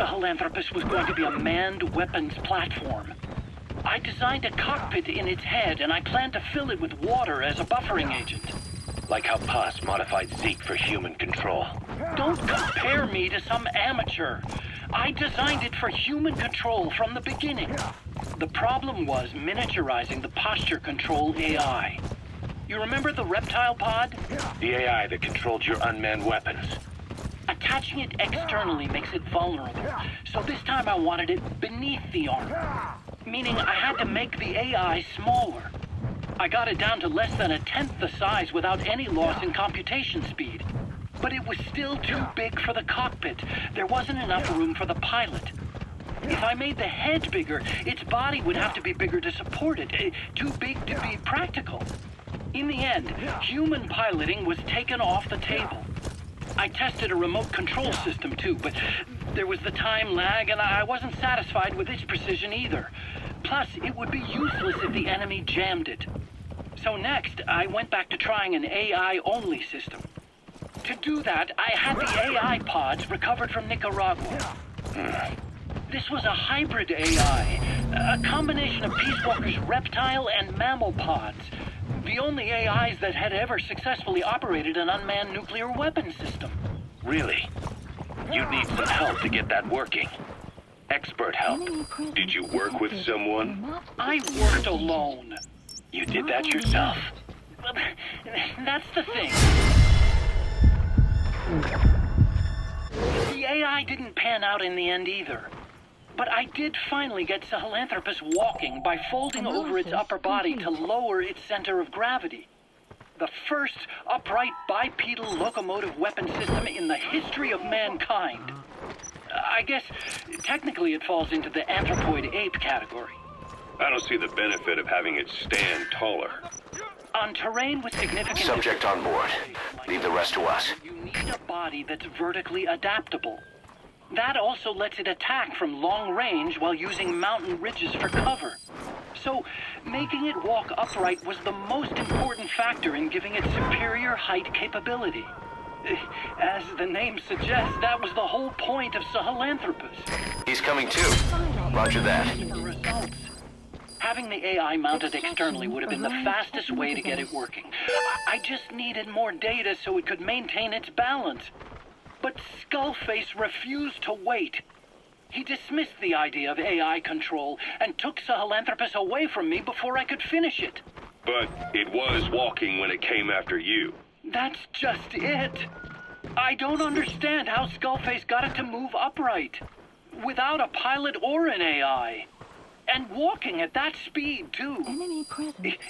Sahilanthropus was going to be a manned weapons platform. I designed a cockpit in its head, and I planned to fill it with water as a buffering agent. Like how Paz modified Zeke for human control. Don't compare me to some amateur. I designed it for human control from the beginning. The problem was miniaturizing the posture control AI. You remember the reptile pod? The AI that controlled your unmanned weapons. Attaching it externally makes it vulnerable, so this time I wanted it beneath the arm. Meaning I had to make the AI smaller. I got it down to less than 1/10 the size without any loss in computation speed. But it was still too big for the cockpit. There wasn't enough room for the pilot. If I made the head bigger, its body would have to be bigger to support it. Too big to be practical. In the end, human piloting was taken off the table. I tested a remote control system too, but there was the time lag and I wasn't satisfied with its precision either. Plus, it would be useless if the enemy jammed it. So next, I went back to trying an AI-only system. To do that, I had the AI pods recovered from Nicaragua. This was a hybrid AI, a combination of Peace Walker's reptile and mammal pods. The only AIs that had ever successfully operated an unmanned nuclear weapons system. Really? You'd need some help to get that working. Expert help. Did you work with someone? I worked alone. You did that yourself? That's the thing. The AI didn't pan out in the end either. But I did finally get Sahilanthropus walking by folding over its upper body to lower its center of gravity. The first upright bipedal locomotive weapon system in the history of mankind. I guess technically it falls into the anthropoid ape category. I don't see the benefit of having it stand taller. On terrain with significant... Subject on board. Leave the rest to us. You need a body that's vertically adaptable. That also lets it attack from long range while using mountain ridges for cover. So, making it walk upright was the most important factor in giving it superior height capability. As the name suggests, that was the whole point of Sahilanthropus. He's coming too. Roger that. The results. Having the AI mounted externally would have been the fastest way to get it working. I just needed more data so it could maintain its balance. But Skullface refused to wait. He dismissed the idea of AI control and took Sahilanthropus away from me before I could finish it. But it was walking when it came after you. That's just it. I don't understand how Skullface got it to move upright, without a pilot or an AI. And walking at that speed, too.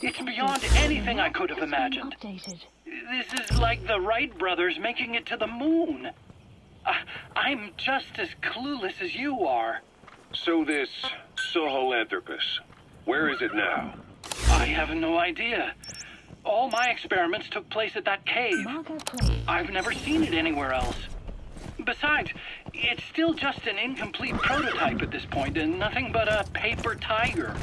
It's beyond anything I could have imagined. This is like the Wright brothers making it to the moon. I'm just as clueless as you are. So this Sahilanthropus, where is it now? I have no idea. All my experiments took place at that cave. I've never seen it anywhere else. Besides, it's still just an incomplete prototype at this point, and nothing but a paper tiger.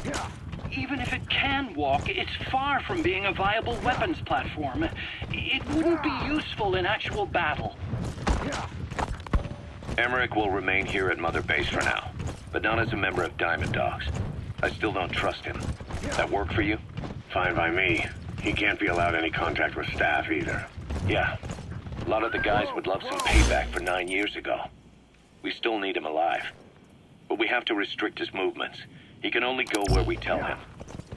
Even if it can walk, it's far from being a viable weapons platform. It wouldn't be useful in actual battle. Emmerich will remain here at Mother Base for now, but not as a member of Diamond Dogs. I still don't trust him. That work for you? Fine by me. He can't be allowed any contact with staff either. Yeah. A lot of the guys would love some payback for 9 years ago. We still need him alive. But we have to restrict his movements. He can only go where we tell him.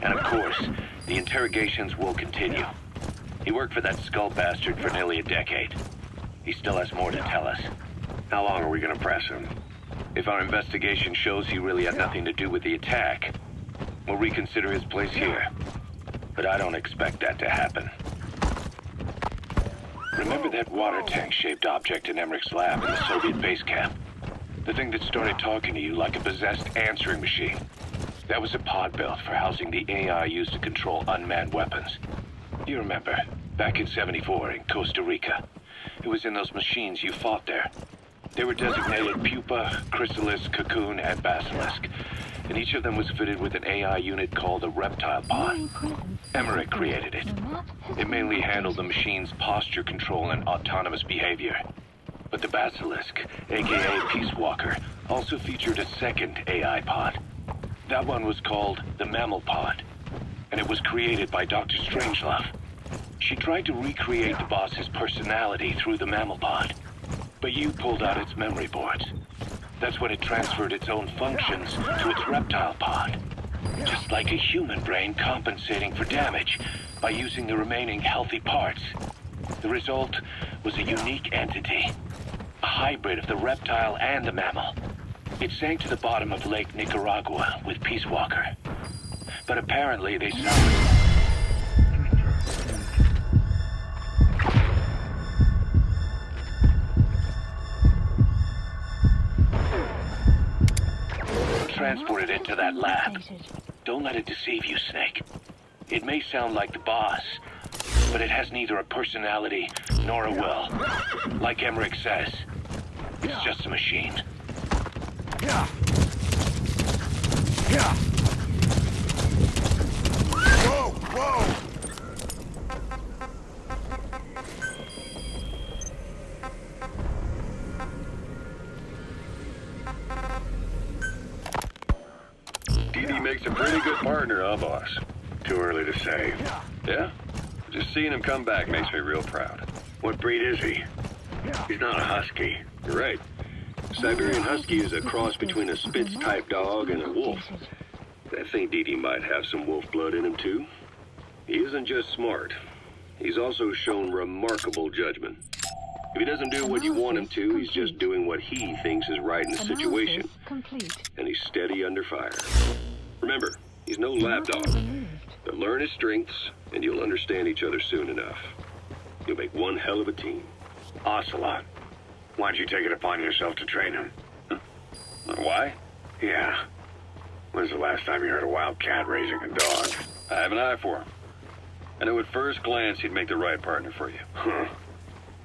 And of course, the interrogations will continue. He worked for that skull bastard for nearly a decade. He still has more to tell us. How long are we gonna press him? If our investigation shows he really had nothing to do with the attack, we'll reconsider his place here. But I don't expect that to happen. Remember that water tank-shaped object in Emmerich's lab in the Soviet base camp? The thing that started talking to you like a possessed answering machine. That was a pod built for housing the AI used to control unmanned weapons. You remember, back in '74 in Costa Rica. It was in those machines you fought there. They were designated Pupa, Chrysalis, Cocoon, and Basilisk. And each of them was fitted with an AI unit called a reptile pod. Emmerich created it. It mainly handled the machine's posture control and autonomous behavior. But the Basilisk, aka Peace Walker, also featured a second AI pod. That one was called the Mammal Pod, and it was created by Dr. Strangelove. She tried to recreate the boss's personality through the Mammal Pod, but you pulled out its memory boards. That's when it transferred its own functions to its reptile pod. Just like a human brain compensating for damage by using the remaining healthy parts. The result was a unique entity, a hybrid of the reptile and the mammal. It sank to the bottom of Lake Nicaragua with Peace Walker. But apparently they salvaged. Transported into that lab. Don't let it deceive you, Snake. It may sound like the boss, but it has neither a personality nor a will. Like Emmerich says, it's just a machine. Yeah. Whoa, whoa! Dee makes a pretty good partner, huh, boss? Too early to say. Yeah? Just seeing him come back makes me real proud. What breed is he? He's not a husky. You're right. Siberian Husky is a cross between a Spitz-type dog and a wolf. I think Dee might have some wolf blood in him, too. He isn't just smart. He's also shown remarkable judgment. If he doesn't do what you want him to, he's just doing what he thinks is right in the situation. And he's steady under fire. Remember, he's no lap dog. But learn his strengths, and you'll understand each other soon enough. You'll make one hell of a team. Ocelot. Why'd you take it upon yourself to train him? Huh? Why? Yeah. When's the last time you heard a wild cat raising a dog? I have an eye for him. I knew at first glance he'd make the right partner for you. Huh.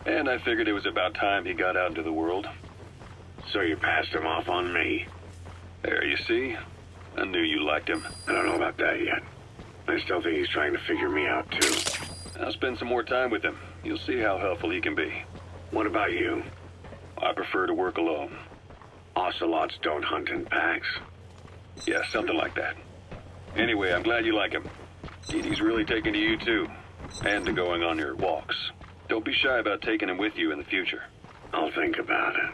And I figured it was about time he got out into the world. So you passed him off on me? There, you see? I knew you liked him. I don't know about that yet. I still think he's trying to figure me out, too. I'll spend some more time with him. You'll see how helpful he can be. What about you? I prefer to work alone. Ocelots don't hunt in packs. Yeah, something like that. Anyway, I'm glad you like him. Deedee's really taken to you, too. And to going on your walks. Don't be shy about taking him with you in the future. I'll think about it.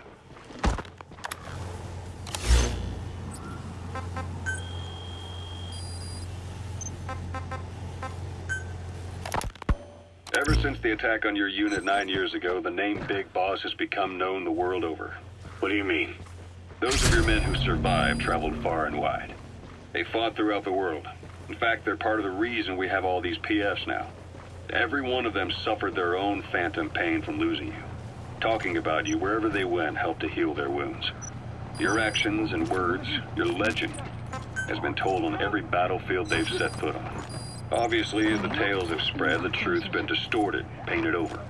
Ever since the attack on your unit 9 years ago, the name Big Boss has become known the world over. What do you mean? Those of your men who survived traveled far and wide. They fought throughout the world. In fact, they're part of the reason we have all these PFs now. Every one of them suffered their own phantom pain from losing you. Talking about you wherever they went helped to heal their wounds. Your actions and words, your legend, has been told on every battlefield they've set foot on. Obviously, as the tales have spread, the truth's been distorted, painted over.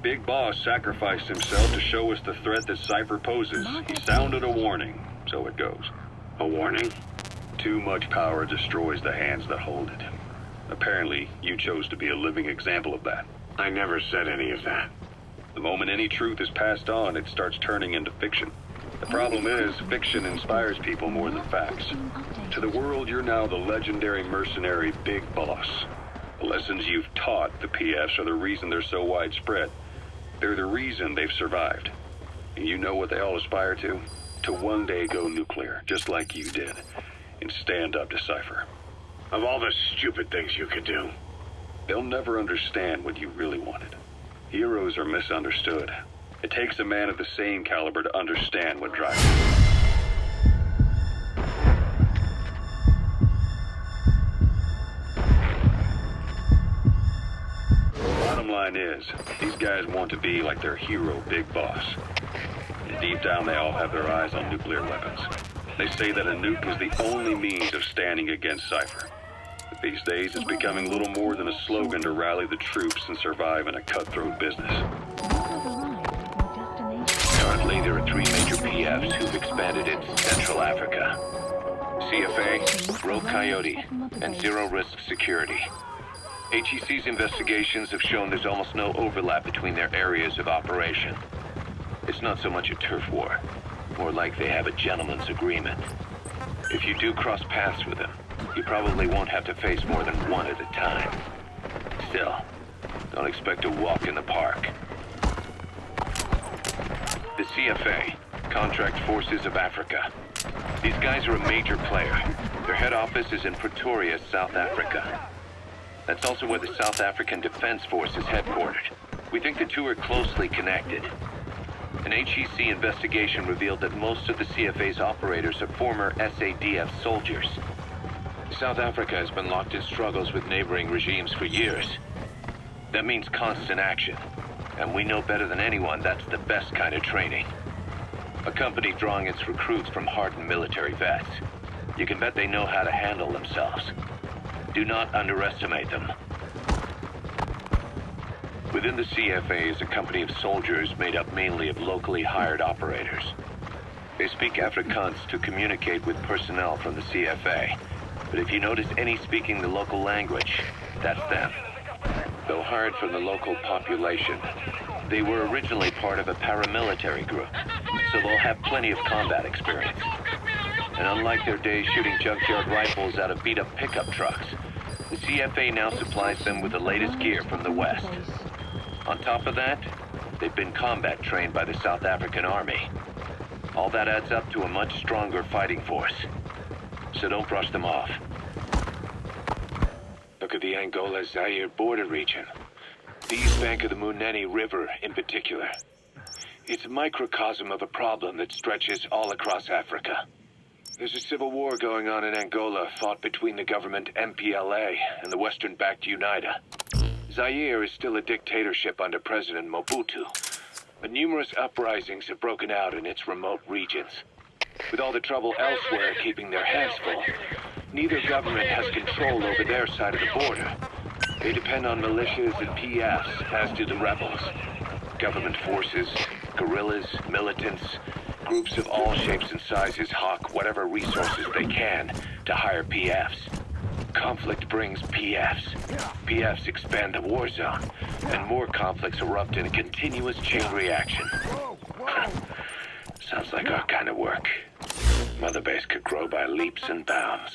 Big Boss sacrificed himself to show us the threat that Cypher poses. He sounded a warning, so it goes. A warning? Too much power destroys the hands that hold it. Apparently, you chose to be a living example of that. I never said any of that. The moment any truth is passed on, it starts turning into fiction. The problem is, fiction inspires people more than facts. To the world, you're now the legendary mercenary Big Boss. The lessons you've taught the PFs are the reason they're so widespread. They're the reason they've survived. And you know what they all aspire to? To one day go nuclear, just like you did, and stand up to Cypher. Of all the stupid things you could do. They'll never understand what you really wanted. Heroes are misunderstood. It takes a man of the same caliber to understand what drives him. Bottom line is, these guys want to be like their hero, Big Boss. And deep down, they all have their eyes on nuclear weapons. They say that a nuke is the only means of standing against Cypher. But these days, it's becoming little more than a slogan to rally the troops and survive in a cutthroat business. Currently, there are 3 major PFs who've expanded into Central Africa. CFA, Rogue Coyote, and Zero Risk Security. HEC's investigations have shown there's almost no overlap between their areas of operation. It's not so much a turf war, more like they have a gentleman's agreement. If you do cross paths with them, you probably won't have to face more than one at a time. Still, don't expect a walk in the park. The CFA, Contract Forces of Africa. These guys are a major player. Their head office is in Pretoria, South Africa. That's also where the South African Defense Force is headquartered. We think the two are closely connected. An HEC investigation revealed that most of the CFA's operators are former SADF soldiers. South Africa has been locked in struggles with neighboring regimes for years. That means constant action, and we know better than anyone that's the best kind of training. A company drawing its recruits from hardened military vets. You can bet they know how to handle themselves. Do not underestimate them. Within the CFA is a company of soldiers made up mainly of locally hired operators. They speak Afrikaans to communicate with personnel from the CFA. But if you notice any speaking the local language, that's them. Though hired from the local population, they were originally part of a paramilitary group, so they'll have plenty of combat experience. And unlike their days shooting junkyard rifles out of beat-up pickup trucks, the CFA now supplies them with the latest gear from the West. On top of that, they've been combat trained by the South African Army. All that adds up to a much stronger fighting force. So don't brush them off. Look at the Angola-Zaire border region. The east bank of the Munene River in particular. It's a microcosm of a problem that stretches all across Africa. There's a civil war going on in Angola fought between the government MPLA and the Western-backed UNITA. Zaire is still a dictatorship under President Mobutu, but numerous uprisings have broken out in its remote regions. With all the trouble elsewhere keeping their hands full, neither government has control over their side of the border. They depend on militias and PFs, as do the rebels. Government forces, guerrillas, militants, groups of all shapes and sizes hawk whatever resources they can to hire PFs. Conflict brings PFs. PFs expand the war zone, and more conflicts erupt in a continuous chain reaction. Sounds like our kind of work. Mother Base could grow by leaps and bounds.